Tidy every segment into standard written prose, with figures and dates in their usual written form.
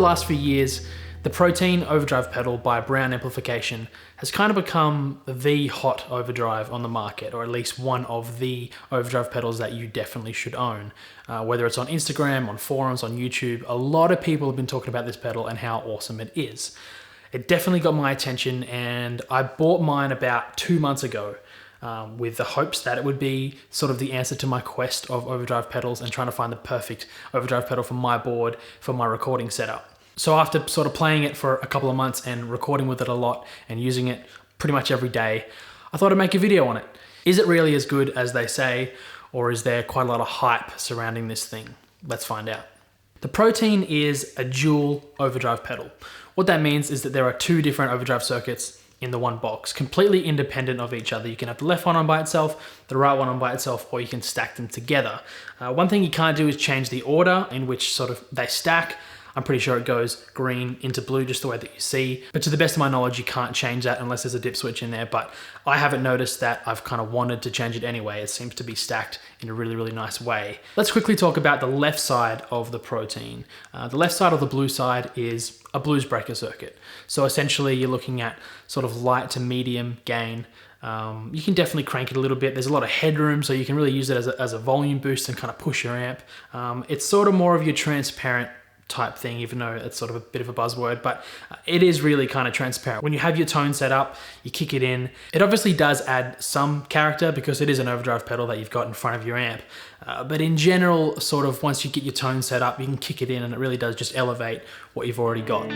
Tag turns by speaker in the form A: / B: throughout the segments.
A: last few years, the Protein overdrive pedal by Browne Amplification has kind of become the hot overdrive on the market, or at least one of the overdrive pedals that you definitely should own. Whether it's on Instagram, on forums, on YouTube, a lot of people have been talking about this pedal and how awesome it is. It definitely got my attention, and I bought mine about 2 months ago with the hopes that it would be sort of the answer to my quest of overdrive pedals and trying to find the perfect overdrive pedal for my board, for my recording setup. So after sort of playing it for a couple of months and recording with it a lot and using it pretty much every day, I thought I'd make a video on it. Is it really as good as they say, or is there quite a lot of hype surrounding this thing? Let's find out. The Protein is a dual overdrive pedal. What that means is that there are 2 different overdrive circuits in the one box, completely independent of each other. You can have the left one on by itself, the right one on by itself, or you can stack them together. One thing you can't do is change the order in which sort of they stack. I'm pretty sure it goes green into blue just the way that you see. But to the best of my knowledge, you can't change that unless there's a dip switch in there. But I haven't noticed that. I've kind of wanted to change it anyway. It seems to be stacked in a really, really nice way. Let's quickly talk about the left side of the Protein. The left side of the blue side is a blues breaker circuit. So essentially you're looking at sort of light to medium gain. You can definitely crank it a little bit. There's a lot of headroom, so you can really use it as a volume boost and kind of push your amp. It's sort of more of your transparent type thing, even though it's sort of a bit of a buzzword, but it is really kind of transparent. When you have your tone set up, you kick it in. It obviously does add some character because it is an overdrive pedal that you've got in front of your amp. But in general, sort of once you get your tone set up, you can kick it in and it really does just elevate what you've already got.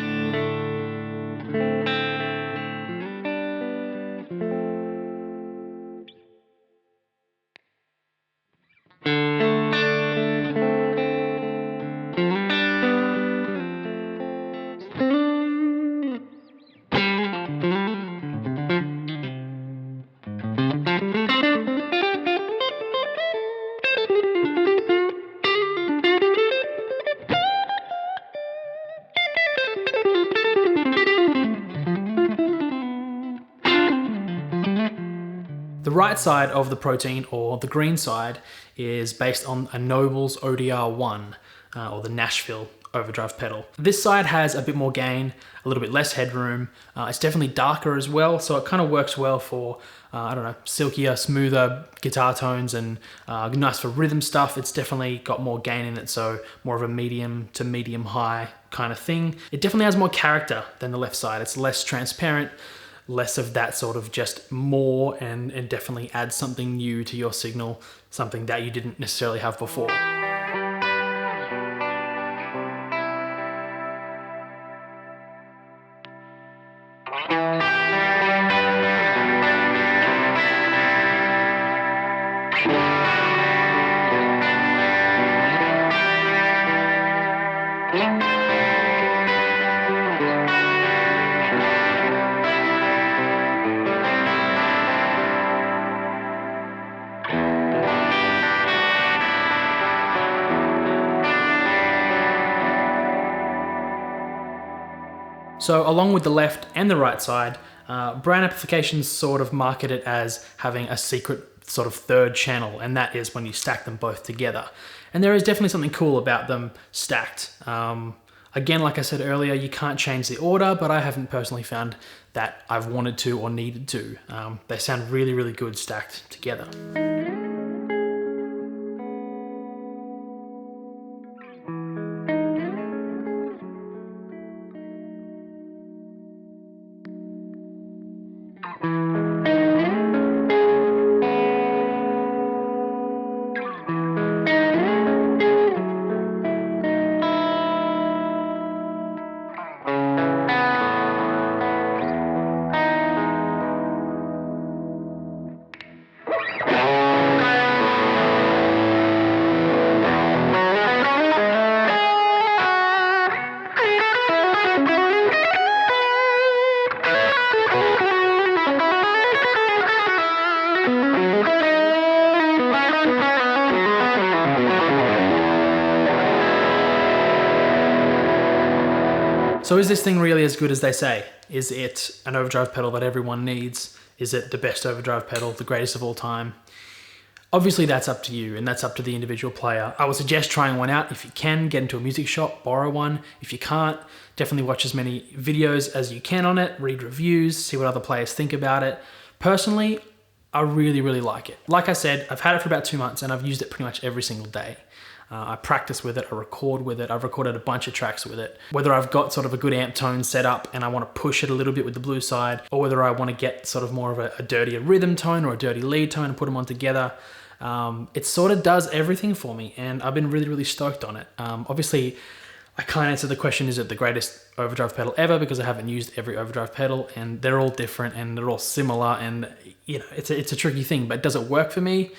A: The right side of the Protein, or the green side, is based on a Noble's ODR1, or the Nashville overdrive pedal. This side has a bit more gain, a little bit less headroom. It's definitely darker as well, so it kind of works well for, I don't know, silkier, smoother guitar tones and nice for rhythm stuff. It's definitely got more gain in it, so more of a medium to medium high kind of thing. It definitely has more character than the left side. It's less transparent, less of that sort of just more, and definitely adds something new to your signal, something that you didn't necessarily have before. So along with the left and the right side, Browne Amplification sort of market it as having a secret sort of third channel, and that is when you stack them both together. And there is definitely something cool about them stacked. Again, like I said earlier, you can't change the order, but I haven't personally found that I've wanted to or needed to. They sound really, really good stacked together. So is this thing really as good as they say? Is it an overdrive pedal that everyone needs? Is it the best overdrive pedal, the greatest of all time? Obviously that's up to you and that's up to the individual player. I would suggest trying one out if you can, get into a music shop, borrow one. If you can't, definitely watch as many videos as you can on it, read reviews, see what other players think about it. Personally, I really, really like it. Like I said, I've had it for about 2 months and I've used it pretty much every single day. I practice with it, I record with it, I've recorded a bunch of tracks with it. Whether I've got sort of a good amp tone set up and I want to push it a little bit with the blue side, or whether I want to get sort of more of a dirtier rhythm tone or a dirty lead tone and put them on together, it sort of does everything for me and I've been really, really stoked on it. Obviously, I can't answer the question, is it the greatest overdrive pedal ever, because I haven't used every overdrive pedal and they're all different and they're all similar, and you know, it's a tricky thing, but does it work for me?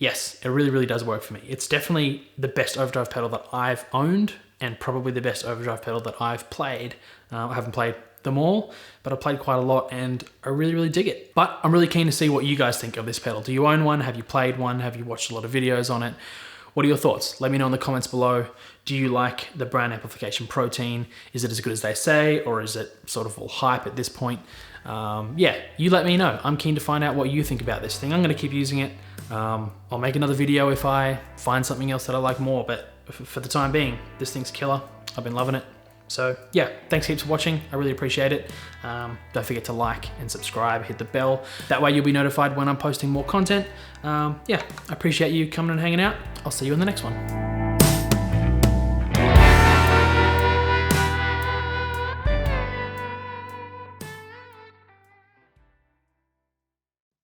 A: Yes, it really, really does work for me. It's definitely the best overdrive pedal that I've owned and probably the best overdrive pedal that I've played. I haven't played them all, but I've played quite a lot and I really, really dig it. But I'm really keen to see what you guys think of this pedal. Do you own one? Have you played one? Have you watched a lot of videos on it? What are your thoughts? Let me know in the comments below. Do you like the Browne Amplification Protein? Is it as good as they say, or is it sort of all hype at this point? Yeah, you let me know. I'm keen to find out what you think about this thing. I'm gonna keep using it. I'll make another video if I find something else that I like more, but for the time being, this thing's killer. I've been loving it. So yeah, thanks heaps for watching. I really appreciate it. Don't forget to like and subscribe, hit the bell. That way you'll be notified when I'm posting more content. Yeah, I appreciate you coming and hanging out. I'll see you in the next one.